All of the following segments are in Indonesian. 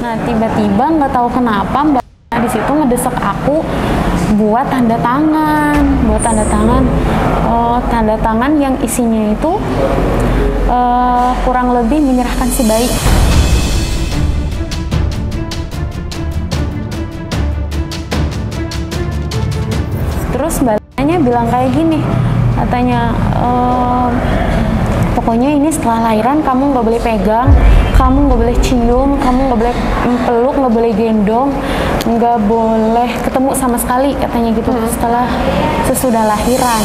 Nah tiba-tiba nggak tahu kenapa mbak di situ ngedesak aku buat tanda tangan, tanda tangan yang isinya itu kurang lebih menyerahkan si bayi. Terus mbaknya bilang kayak gini, katanya pokoknya ini setelah lahiran kamu nggak boleh pegang, kamu nggak boleh cium, kamu nggak boleh peluk, nggak boleh gendong, nggak boleh ketemu sama sekali, katanya gitu. Sesudah lahiran.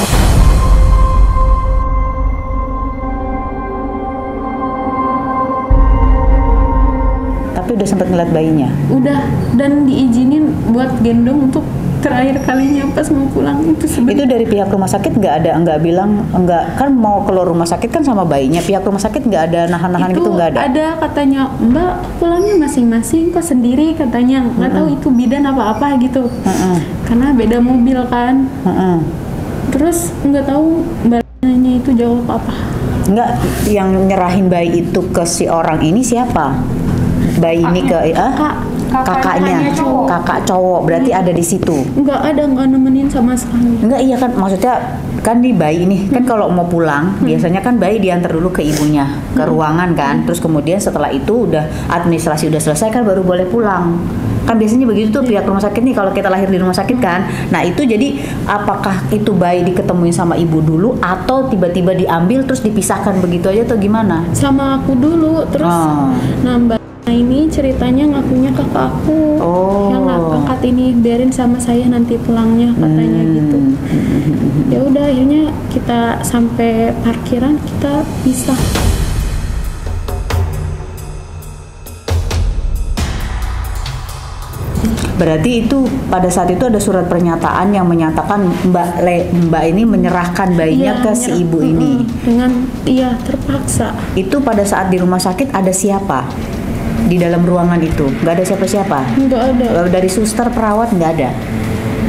Tapi udah sempat ngeliat bayinya? Udah, dan diizinin buat gendong untuk terakhir kalinya pas mau pulang itu sebenarnya. Itu dari pihak rumah sakit nggak bilang, nggak, kan mau keluar rumah sakit kan sama bayinya, pihak rumah sakit nggak ada nahan-nahan gitu, nggak ada? Ada, katanya mbak pulangnya masing-masing kok sendiri, katanya nggak tahu itu bidan apa-apa gitu, karena beda mobil kan. Terus nggak tahu mbaknya itu jawab apa. Nggak, yang nyerahin bayi itu ke si orang ini siapa? Bayi ini ke kakaknya, kakak cowok, berarti ada di situ? Nggak ada, nggak nemenin sama sekali. Enggak, iya kan, maksudnya kan di bayi ini kan kalau mau pulang biasanya kan bayi diantar dulu ke ibunya ke ruangan kan, terus kemudian setelah itu udah administrasi udah selesai kan baru boleh pulang kan, biasanya begitu tuh pihak rumah sakit nih kalau kita lahir di rumah sakit kan. Nah itu jadi apakah itu bayi diketemuin sama ibu dulu atau tiba-tiba diambil terus dipisahkan begitu aja atau gimana? Sama aku dulu, terus nambah. Nah ini ceritanya ngakunya kakak aku, yang angkat ini biarin sama saya nanti pulangnya, katanya gitu. Ya udah akhirnya kita sampai parkiran kita pisah. Berarti itu pada saat itu ada surat pernyataan yang menyatakan Mbak ini menyerahkan bayinya ke si ibu ini. Dengan terpaksa. Itu pada saat di rumah sakit ada siapa? Di dalam ruangan itu nggak ada siapa-siapa? Nggak ada. Dari suster, perawat nggak ada?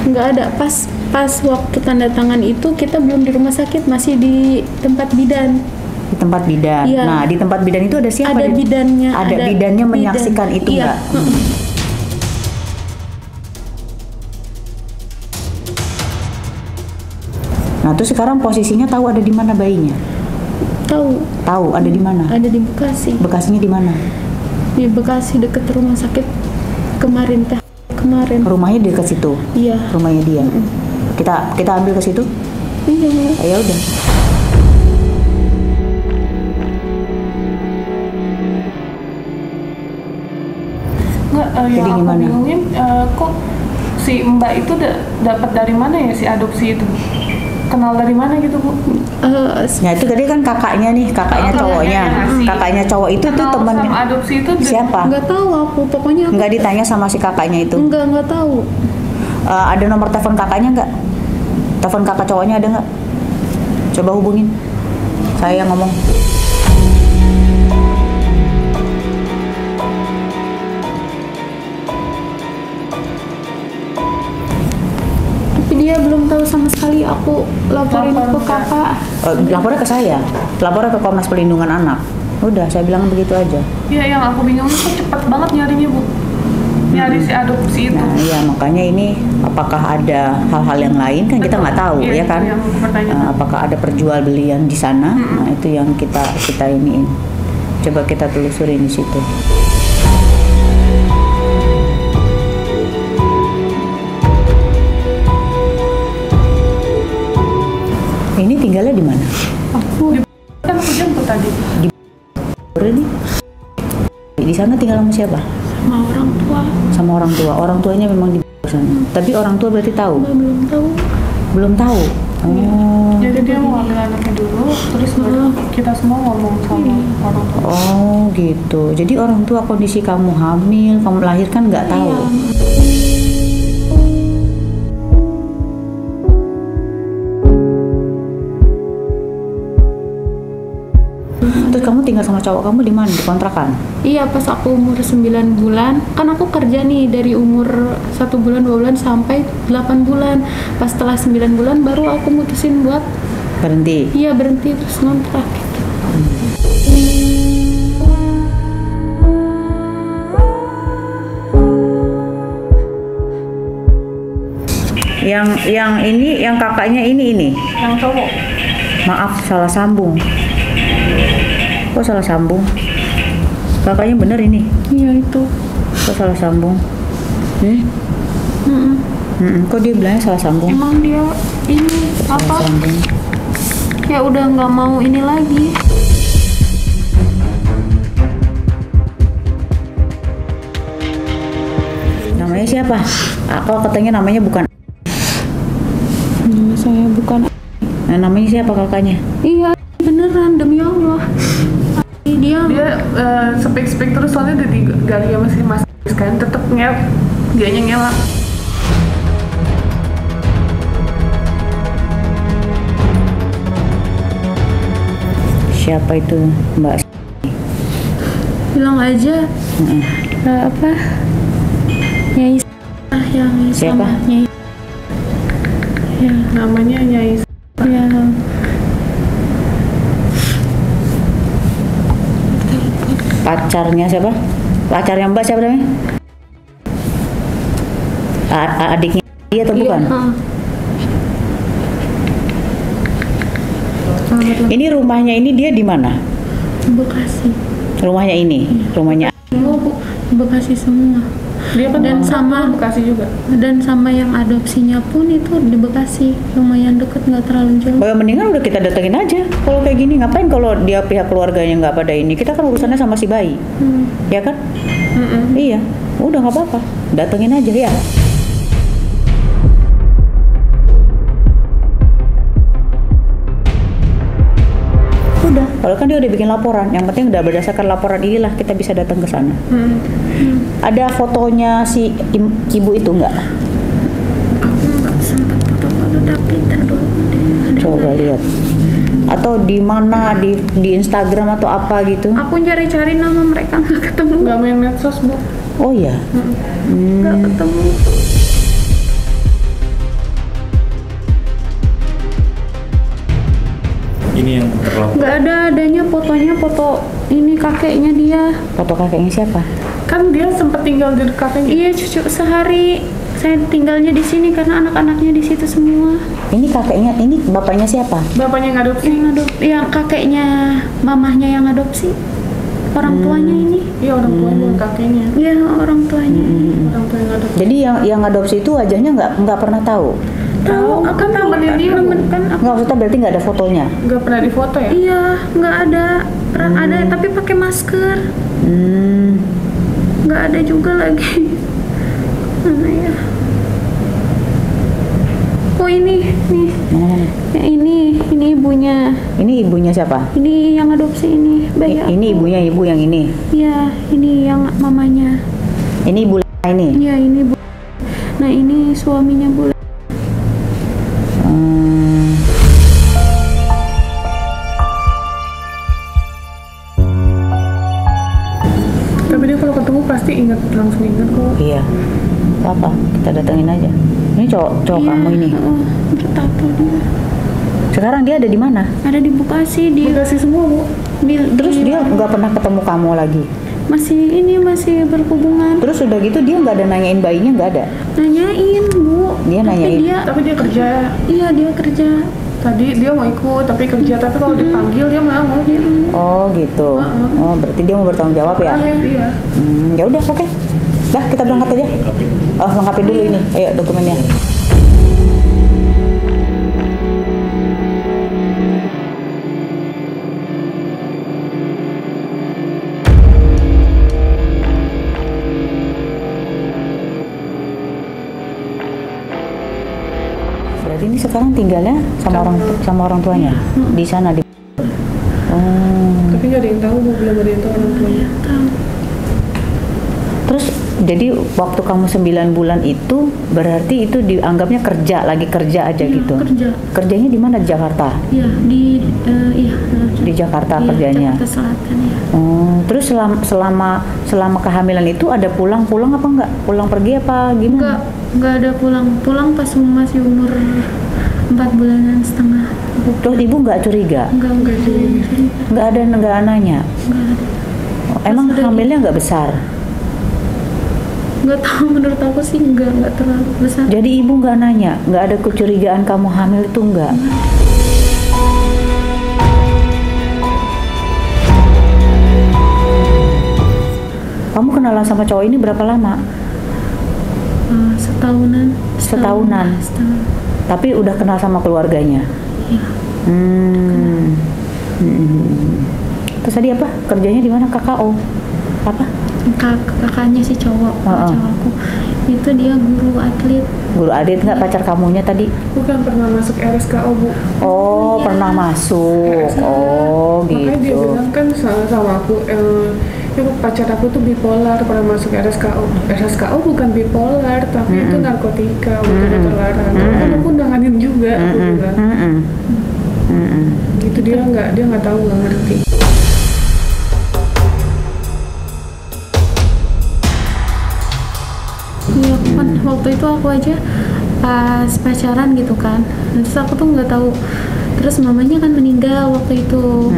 Nggak ada. Pas waktu tanda tangan itu kita belum di rumah sakit, masih di tempat bidan. Di tempat bidan. Iya. Nah di tempat bidan itu ada siapa? Ada bidannya. Ada bidannya menyaksikan itu nggak? Nah terus sekarang posisinya tahu ada di mana bayinya? Tahu ada di mana? Ada di Bekasi. Bekasinya di mana? Di Bekasi deket rumah sakit kemarin. Rumahnya di dekat situ? Iya. Rumahnya dia. Kita ambil ke situ? Iya. Ya udah. Nggak, jadi yang gimana? Aku bingungin kok si Mbak itu dapat dari mana ya si adopsi itu? Kenal dari mana gitu Bu? Nah itu tadi kan kakaknya cowoknya. Kakaknya cowok itu tuh teman adopsi itu siapa? Nggak tahu aku, pokoknya nggak ditanya sama si kakaknya itu? Nggak tahu. Ada nomor telepon kakaknya nggak? Telepon kakak cowoknya ada nggak? Coba hubungin, saya ngomong. Dia belum tahu sama sekali, aku laporin ke kakak. Lapornya ke saya, lapornya ke Komnas Perlindungan Anak. Udah, saya bilang begitu aja. Iya, yang aku bingung itu cepat banget nyarinya Bu. Nyari si adopsi itu. Nah, iya makanya ini apakah ada hal-hal yang lain kan kita nggak tahu ya kan? Apakah ada perjual belian di sana? Nah itu yang kita iniin. Coba kita telusurin di situ. Ini tinggalnya di mana? Aku jemput tadi. Di sana tinggal sama siapa? Sama orang tua. Sama orang tua. Orang tuanya memang di sana. Tapi orang tua berarti tahu? Belum tahu. Belum tahu. Oh. Jadi dia mau ambil anaknya dulu, terus kita semua ngomong sama orang tua. Oh gitu. Jadi orang tua kondisi kamu hamil, kamu melahirkan nggak tahu? Terus kamu tinggal sama cowok kamu di mana? Di kontrakan? Iya, pas aku umur 9 bulan, kan aku kerja nih dari umur 1 bulan, 2 bulan sampai 8 bulan. Pas setelah 9 bulan baru aku mutusin buat berhenti. Iya, berhenti terus ngontrak gitu. Yang ini, yang kakaknya ini. Yang cowok. Maaf, salah sambung. Kok salah sambung? Kakaknya bener ini. Iya itu. Kok salah sambung? Kok dia bilangnya salah sambung? Emang dia ini Salah apa? sambung. Ya udah nggak mau ini lagi. Namanya siapa? Kalau katanya namanya bukan. Nama saya bukan. Nah, namanya siapa kakaknya? Iya beneran demi Allah. Dia Speak terus soalnya udah digali sama si Mas kan, tetep dianya ngelak. Siapa itu Mbak? bilang aja apa? Nyai yang Siapa? sama Nyai. Ya, Namanya Nyai. ya. Pacarnya siapa? Pacarnya Mbak siapa namanya? Adiknya dia atau bukan? Ini rumahnya ini dia di mana? Bekasi. Rumahnya ini, rumahnya. Semua Bu, Bekasi semua. Dia kan Dan sama Bekasi juga. Dan sama yang adopsinya pun itu di Bekasi, lumayan deket, nggak terlalu jauh. Oh, mendingan udah kita datengin aja. Kalau kayak gini ngapain kalau dia pihak keluarganya nggak pada ini? Kita kan urusannya sama si bayi, ya kan? Iya, udah nggak apa-apa. Datengin aja ya. Udah, kalau kan dia udah bikin laporan, yang penting udah berdasarkan laporan inilah kita bisa datang ke sana. Ada fotonya si ibu itu nggak? Aku nggak sempat foto-foto tapi ntar dulu deh. Coba lihat. Atau di mana di Instagram atau apa gitu? Aku cari-cari nama mereka nggak ketemu. Nggak main medsos, Bu. Oh ya. Nggak ketemu. Ini yang terlalu. Nggak ada adanya fotonya, foto ini kakeknya dia. Foto kakeknya siapa? Kan dia sempat tinggal di kakeknya. Iya cucu sehari. Saya tinggalnya di sini karena anak-anaknya di situ semua. Ini kakeknya, ini bapaknya siapa? Bapaknya ngadopsi. Yang kakeknya, mamahnya yang adopsi. Orang tuanya ini. Iya, orang tuanya bukan kakeknya. Iya orang tuanya. Orang tua yang ngadopsi. Jadi yang adopsi itu wajahnya nggak pernah tahu. Tahu, akan temenin dia, temen kan aku. Nggak, maksudnya berarti nggak ada fotonya. Nggak pernah difoto ya? Iya, nggak ada. Ada tapi pakai masker. Nggak ada juga lagi. Mana ya? Oh ini, nih. Mana? Ya, ini ibunya. Ini ibunya siapa? Ini yang adopsi ini, bayi aku. Ini ibunya ibu yang ini. Iya, ini yang mamanya. Ini ibu ini. Iya, ini bu. Nah ini suaminya bu. Tapi dia kalau ketemu pasti langsung ingat kok. Iya. Apa? Kita datengin aja. Ini cowok kamu ini. Oh, bertato dia. Sekarang dia ada di mana? Ada di Bekasi, di Bekasi semua, Bu. Terus dia nggak pernah ketemu kamu lagi. masih berhubungan. Terus udah gitu dia nggak ada nanyain bayinya, nggak ada? Nanyain Bu. Dia nanyain. Tapi dia kerja. Iya dia kerja. Tadi dia mau ikut tapi kerja, tapi kalau dipanggil dia mau. Oh gitu. Oh berarti dia mau bertanggung jawab ya? Iya. Ya udah oke. Dah kita berangkat aja. Oh lengkapin dulu ini. Ayo dokumennya. Berarti ini sekarang tinggalnya sama orang tuanya di sana di. Tapi nggak ada yang tahu, Bu. Belum ada yang tahu orang tuanya. Terus jadi waktu kamu 9 bulan itu berarti itu dianggapnya kerja aja gitu. Kerja. Kerjanya di mana? Di Jakarta. Iya Di Jakarta kerjanya. Jakarta Selatan ya. Oh, terus selama kehamilan itu ada pulang apa enggak? Pulang pergi apa gimana? Enggak ada pulang pas masih umur 4 bulanan setengah. Terus ibu nggak curiga? Enggak curiga. Nggak nanya? Enggak ada. Oh, emang hamilnya nggak besar? Nggak tahu, menurut aku sih nggak terlalu besar. Jadi ibu nggak nanya, nggak ada kecurigaan kamu hamil itu nggak? Kamu kenalan sama cowok ini berapa lama? Setahunan. Setahunan. Tapi udah kenal sama keluarganya? Iya. Terus tadi apa? Kerjanya di mana? KKO? Apa? Kakaknya si cowok, cowok aku. Itu dia guru atlet. Guru atlet nggak pacar kamunya tadi? Bukan, pernah masuk RSKO, Bu. Oh, iya. Pernah masuk. Oh, gitu. Makanya dia bilang kan sama aku, pacar aku tuh bipolar, pernah masuk RSKO. RSKO bukan bipolar, tapi itu narkotika, bukan terlarang. Kan aku nanganin juga, aku bilang. Gitu, dia nggak tahu, nggak ngerti. Iya, kan waktu itu aku aja pas pacaran gitu kan, terus aku tuh nggak tahu, terus mamanya kan meninggal waktu itu.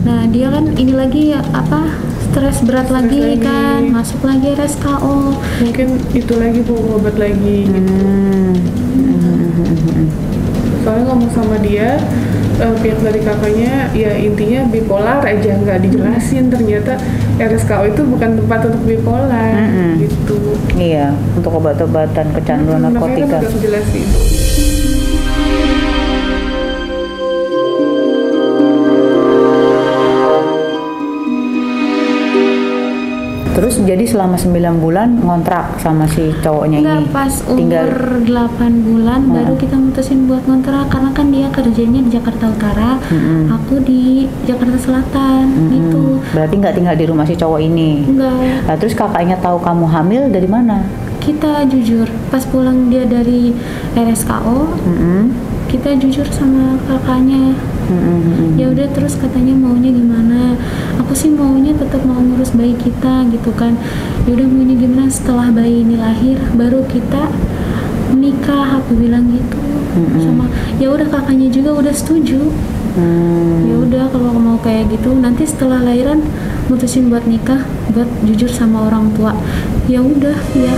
Nah dia kan ini lagi stres berat lagi kan, masuk lagi RSKO. Mungkin itu lagi Bu, obat lagi gitu. Soalnya ngomong sama dia, pihak dari kakaknya ya intinya bipolar aja, nggak dijelasin ternyata RSKO itu bukan tempat untuk bipolar gitu. Iya, untuk obat-obatan kecanduan narkotika. Makanya kan udah dijelasin. Terus jadi selama 9 bulan ngontrak sama si cowoknya ini? Enggak, pas umur 8 bulan baru kita mutusin buat ngontrak, karena kan dia kerjanya di Jakarta Utara, aku di Jakarta Selatan gitu. Berarti nggak tinggal di rumah si cowok ini? Enggak. Nah, terus kakaknya tahu kamu hamil dari mana? Kita jujur, pas pulang dia dari RSKO, kita jujur sama kakaknya. Ya udah, terus katanya maunya gimana? Aku sih maunya tetap mau ngurus bayi kita gitu kan. Ya udah, maunya gimana setelah bayi ini lahir baru kita menikah, aku bilang gitu. Sama ya udah, kakaknya juga udah setuju. Ya udah, kalau mau kayak gitu nanti setelah lahiran mutusin buat nikah, buat jujur sama orang tua. Ya udah ya.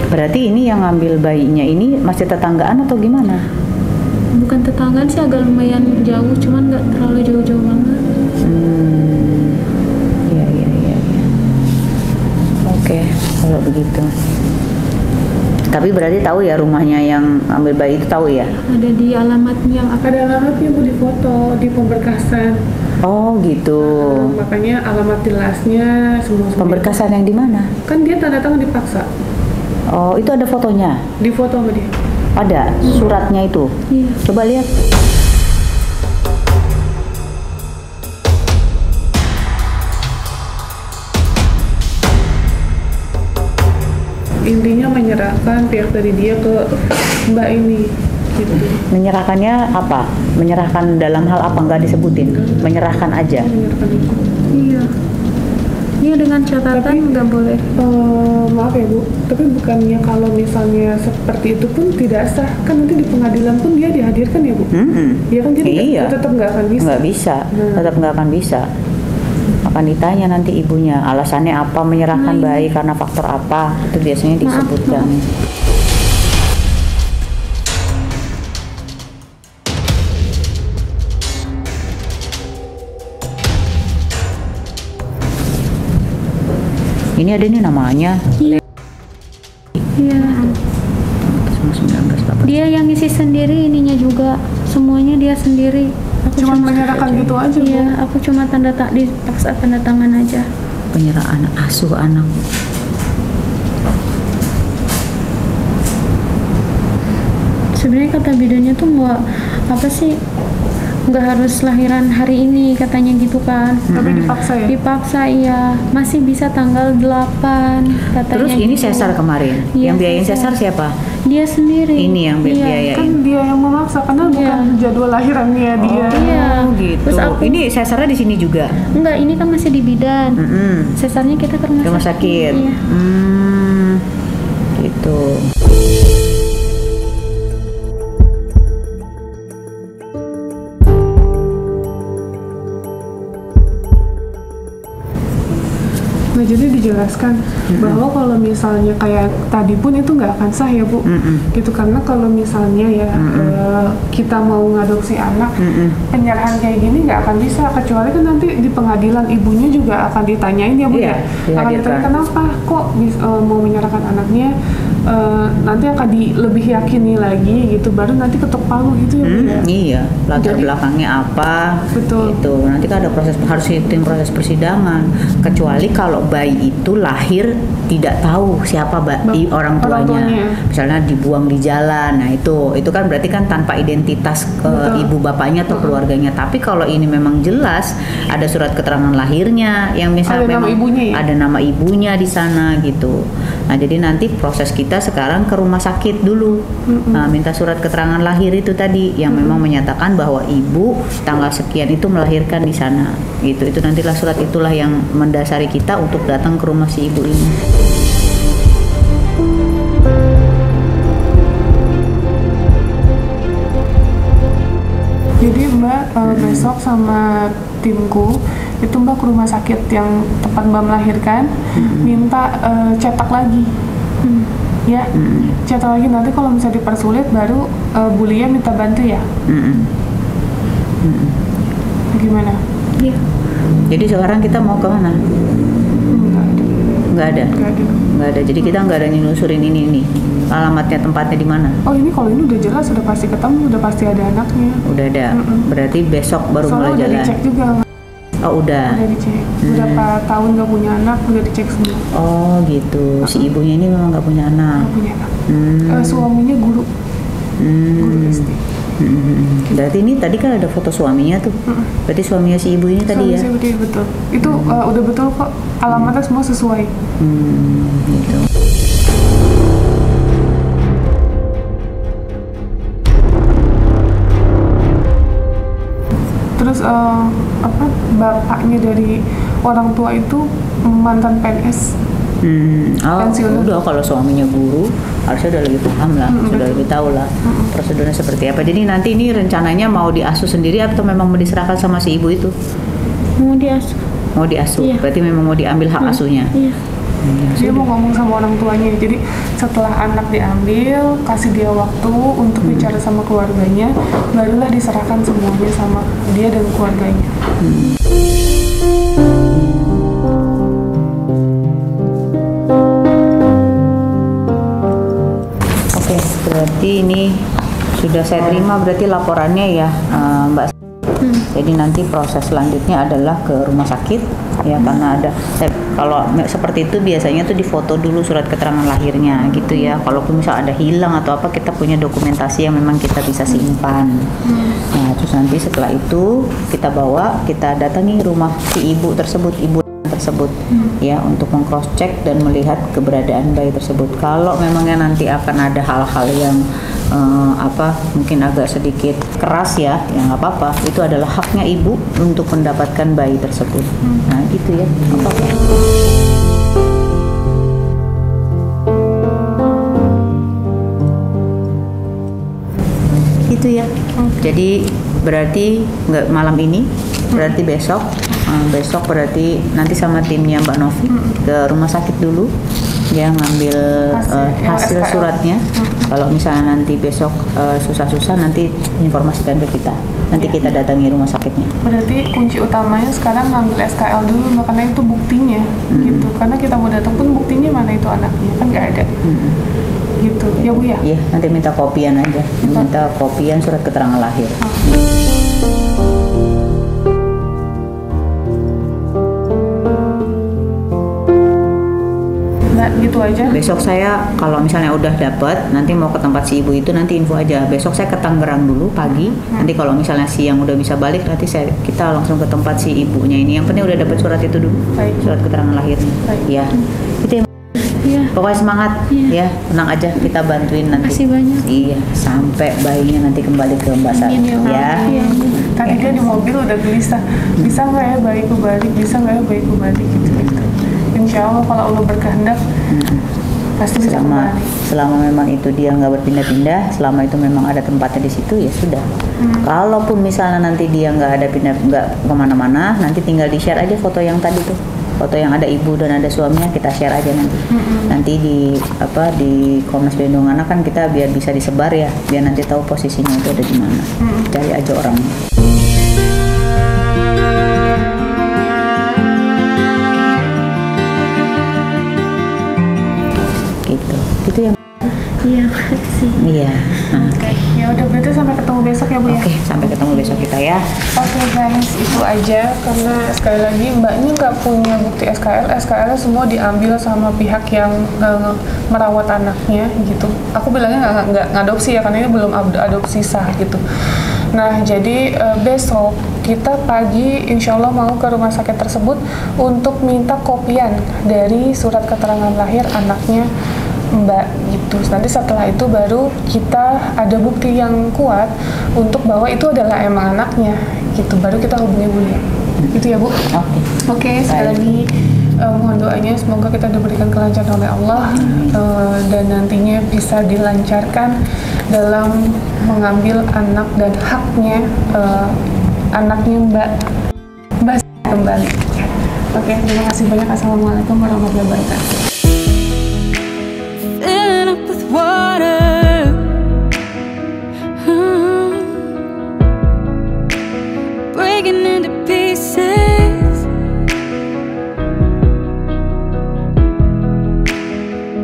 Berarti ini yang ngambil bayinya ini masih tetanggaan atau gimana? Bukan tetanggaan sih, agak lumayan jauh, cuman nggak terlalu jauh-jauh banget. Iya. Oke, kalau begitu. Tapi berarti tahu ya rumahnya yang ambil bayi itu, tahu ya? Ada di alamatnya. Ada alamatnya Bu, di foto, di pemberkasan. Oh gitu. Makanya alamat jelasnya semua. Pemberkasan yang di mana? Kan dia tanda tangan dipaksa. Oh, itu ada fotonya? Di foto sama dia. Ada suratnya itu? Iya. Coba lihat. Intinya menyerahkan pihak dari dia ke Mbak ini. Gitu. Menyerahkannya apa? Menyerahkan dalam hal apa? Nggak disebutin? Menyerahkan aja? Menyerahkan itu. Iya. Iya, dengan catatan nggak boleh. Maaf ya Bu, tapi bukannya kalau misalnya seperti itu pun tidak sah, kan nanti di pengadilan pun dia dihadirkan ya Bu? Ya kan, jadi iya. tetap nggak akan bisa. Nggak bisa, tetap nggak akan bisa. Akan ditanya nanti ibunya, alasannya apa menyerahkan bayi, karena faktor apa, itu biasanya disebutkan. Ini ada nih namanya. Iya. Dia yang ngisi sendiri ininya juga, semuanya dia sendiri. Aku cuma menyerahkan gitu aja. Iya, aku cuma dipaksa tanda tangan aja. Penyerahan asuh anak. Sebenarnya kata bidannya tuh nggak harus lahiran hari ini katanya gitu kan. Tapi dipaksa ya? Dipaksa, iya. Masih bisa tanggal 8 katanya. Terus ini gitu. sesar kemarin? Iya, yang biayain sesar siapa? Dia sendiri. Ini yang biayain? Kan dia yang memaksa, karena bukan jadwal lahirannya dia. Iya. Gitu. Terus ini sesarnya di sini juga? Enggak, ini kan masih di bidan. Sesarnya kita ke rumah sakit. Iya. Gitu. jadi dijelaskan bahwa kalau misalnya kayak tadi pun itu nggak akan sah ya Bu, gitu, karena kalau misalnya ya kita mau ngadopsi anak, penyerahan kayak gini nggak akan bisa, kecuali kan nanti di pengadilan ibunya juga akan ditanyain ya Bu, akan ditanya kenapa kok mau menyerahkan anaknya, nanti akan lebih yakini lagi gitu, baru nanti ketok palu gitu ya Bu ya. Iya, latar belakangnya apa, betul. Itu nanti kan ada proses, harus ikutin proses persidangan. Kecuali kalau bayi itu lahir tidak tahu siapa orang tuanya, misalnya dibuang di jalan, nah itu kan berarti kan tanpa identitas ibu bapaknya atau keluarganya. Tapi kalau ini memang jelas ada surat keterangan lahirnya, yang misalnya memang ada nama ibunya di sana gitu. Nah jadi nanti proses kita sekarang ke rumah sakit dulu, nah, minta surat keterangan lahir itu tadi yang memang menyatakan bahwa ibu tanggal sekian itu melahirkan di sana gitu. Itu nantilah surat itulah yang mendasari kita untuk datang ke rumah si ibu ini. Jadi Mbak besok sama timku itu Mbak ke rumah sakit yang tempat Mbak melahirkan, minta cetak lagi, ya, cetak lagi. Nanti kalau misalnya dipersulit baru Bu Lia minta bantu ya. Gimana? Iya. Jadi sekarang kita mau ke mana? Nggak ada. Jadi kita nggak ada nyelusurin ini. Alamatnya, tempatnya di mana? Oh ini kalau ini udah jelas, udah pasti ketemu, udah pasti ada anaknya. Udah ada. Berarti besok baru mulai jalan. Udah dicek juga. Oh udah. Udah dicek. Berapa tahun nggak punya anak udah dicek semua. Oh gitu. Si ibunya ini memang nggak punya anak. Nggak punya anak. Suaminya guru. Guru SD. Berarti ini tadi kan ada foto suaminya tuh. Berarti suaminya si ibu ini tadi ya? Suami betul. Itu udah betul kok. Alamatnya semua sesuai. Gitu. Terus bapaknya dari orang tua itu mantan PNS. Udah kalau suaminya guru harusnya udah lebih paham lah, sudah lebih tahu lah prosedurnya seperti apa. Jadi nanti ini rencananya mau diasuh sendiri atau memang mau diserahkan sama si ibu itu? Mau diasuh. Mau diasuh, iya. Berarti memang mau diambil hak asuhnya. Iya. Dia mau ngomong sama orang tuanya, jadi setelah anak diambil, kasih dia waktu untuk bicara sama keluarganya, barulah diserahkan semuanya sama dia dan keluarganya. Oke, berarti ini sudah saya terima berarti laporannya ya, Mbak. Jadi nanti proses selanjutnya adalah ke rumah sakit ya, karena ada kalau seperti itu biasanya tuh difoto dulu surat keterangan lahirnya gitu ya. Kalaupun misal ada hilang atau apa, kita punya dokumentasi yang memang kita bisa simpan. Nah terus nanti setelah itu kita bawa, kita datangi rumah si ibu tersebut, ya, untuk meng-cross check dan melihat keberadaan bayi tersebut. Kalau memangnya nanti akan ada hal-hal yang mungkin agak sedikit keras ya nggak apa-apa, itu adalah haknya ibu untuk mendapatkan bayi tersebut. Nah gitu ya, apa-apa. Gitu ya. Jadi berarti nggak malam ini, berarti besok berarti nanti sama timnya Mbak Novi ke rumah sakit dulu ya, ngambil hasil suratnya. Kalau misalnya nanti besok susah-susah, nanti informasikan ke kita, nanti kita datangi rumah sakitnya. Berarti kunci utamanya sekarang ngambil SKL dulu, makanya itu buktinya gitu, karena kita mau datang pun buktinya mana itu anaknya, kan nggak ada. Gitu ya Bu ya? Iya, nanti minta kopian aja, minta kopian surat keterangan lahir. Gitu aja. Besok saya kalau misalnya udah dapat, nanti mau ke tempat si ibu itu, nanti info aja. Besok saya ke Tangerang dulu pagi. Nanti kalau misalnya siang udah bisa balik, nanti kita langsung ke tempat si ibunya ini. Yang penting udah dapat surat itu dulu. Baik. Surat keterangan lahirnya. Ya. Itu ya. Iya. Pokoknya semangat ya, tenang aja, kita bantuin nanti. Makasih banyak. Iya, sampai bayinya nanti kembali ke Mbak Sari. Ya. Tadi dia di mobil udah gelisah, bisa nggak ya bayiku balik, bisa nggak ya bayiku balik gitu. Insya Allah kalau Allah berkehendak pasti bisa kembali. Selama memang itu dia nggak berpindah-pindah, selama itu memang ada tempatnya di situ ya sudah. Kalaupun misalnya nanti dia nggak ada nggak kemana-mana, nanti tinggal di share aja foto yang tadi tuh. foto yang ada ibu dan ada suaminya kita share aja nanti. Nanti di Komnas Perlindungan Anak kan kita biar bisa disebar ya, biar nanti tahu posisinya itu ada di mana. Cari aja orangnya. Gitu yang. Iya, makasih. Iya. Oke, ya udah berarti sampai ketemu besok ya Bu ya. Oke, sampai ketemu besok kita ya. Oke guys, itu aja karena sekali lagi mbaknya nggak punya bukti SKL. SKL semua diambil sama pihak yang merawat anaknya gitu. Aku bilangnya nggak ngadopsi ya karena ini belum adopsi sah gitu. Nah jadi besok kita pagi insya Allah mau ke rumah sakit tersebut untuk minta kopian dari surat keterangan lahir anaknya Mbak gitu. Nanti setelah itu baru kita ada bukti yang kuat untuk bahwa itu adalah emang anaknya gitu. Baru kita hubungi Bu ya. Gitu ya Bu. Oke, sekali lagi mohon doanya semoga kita diberikan kelancaran oleh Allah dan nantinya bisa dilancarkan dalam mengambil anak dan haknya anaknya Mbak kembali. Oke, terima kasih banyak. Assalamualaikum warahmatullahi wabarakatuh. Water, breaking into pieces,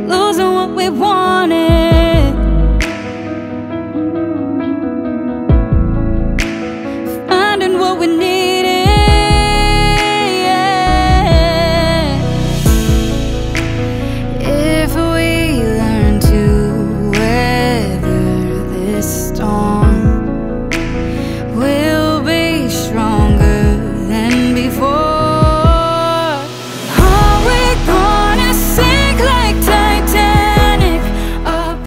losing what we wanted, finding what we need.